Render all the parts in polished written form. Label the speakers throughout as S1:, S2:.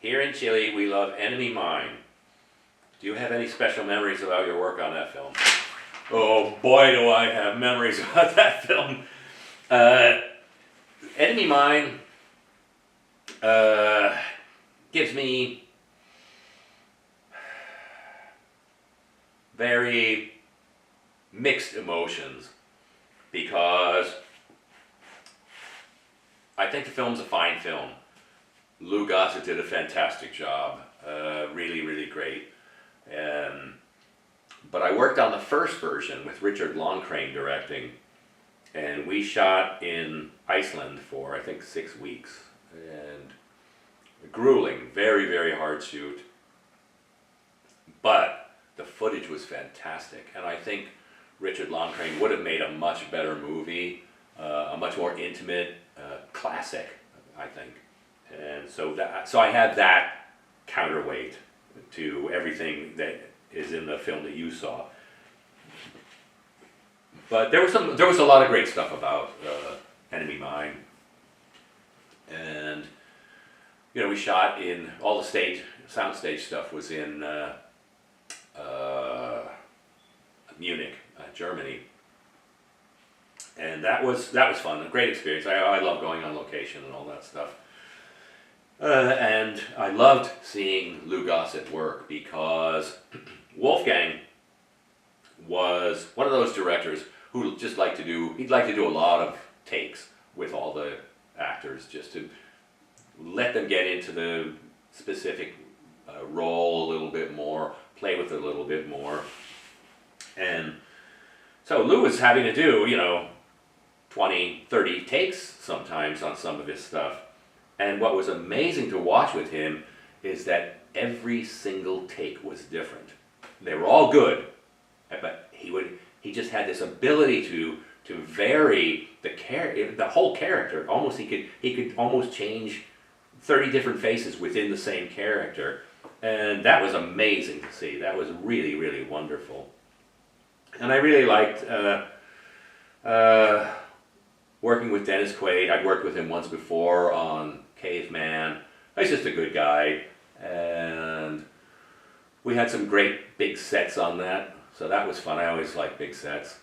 S1: Here in Chile, we love Enemy Mine. Do you have any special memories about your work on that film? Oh boy, do I have memories about that film. Enemy Mine gives me very mixed emotions because I think the film's a fine film. Lou Gossett did a fantastic job, really, really great. But I worked on the first version with Richard Loncraine directing, and we shot in Iceland for I think 6 weeks, and grueling, very, very hard shoot. But the footage was fantastic, and I think Richard Loncraine would have made a much better movie, a much more intimate classic, I think. And so I had that counterweight to everything that is in the film that you saw. But there was a lot of great stuff about Enemy Mine, and we shot in all the soundstage stuff was in Munich, Germany, and that was fun, a great experience. I love going on location and all that stuff. And I loved seeing Lou Gossett work because Wolfgang was one of those directors who just he'd like to do a lot of takes with all the actors just to let them get into the specific role a little bit more, play with it a little bit more. And so Lou was having to do, 20, 30 takes sometimes on some of his stuff. And what was amazing to watch with him is that every single take was different. They were all good, but he just had this ability to vary the whole character. Almost he could almost change 30 different faces within the same character, and that was amazing to see. That was really, really wonderful. And I really liked working with Dennis Quaid. I'd worked with him once before on Caveman. He's just a good guy, and we had some great big sets on that, so that was fun. I always like big sets.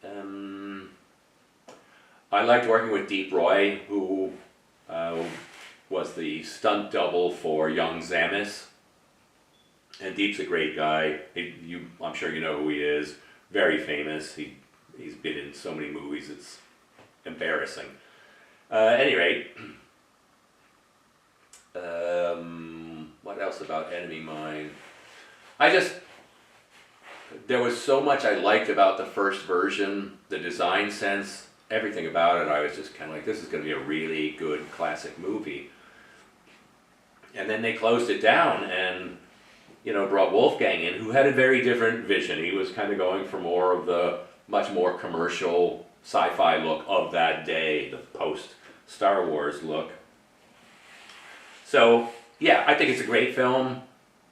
S1: I liked working with Deep Roy, who was the stunt double for young Zamis. And Deep's a great guy. I'm sure you know who he is. Very famous. He's been in so many movies, it's embarrassing. At any rate, what else about Enemy Mine? There was so much I liked about the first version, the design sense, everything about it. I was just kind of like, this is going to be a really good classic movie. And then they closed it down and, brought Wolfgang in, who had a very different vision. He was kind of going for more of the much more commercial sci-fi look of that day, the post-Star Wars look. So, yeah, I think it's a great film.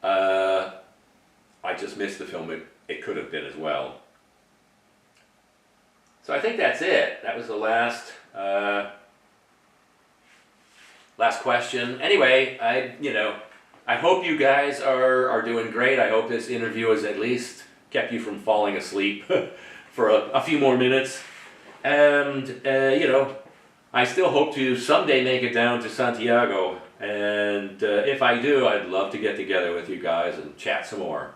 S1: I just missed the film it could have been as well. So I think that's it. That was the last question. Anyway, I hope you guys are doing great. I hope this interview has at least kept you from falling asleep for a few more minutes. And, I still hope to someday make it down to Santiago. And if I do, I'd love to get together with you guys and chat some more.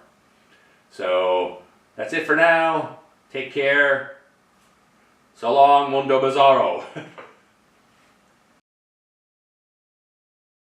S1: So, that's it for now. Take care. So long, Mundo Bizarro.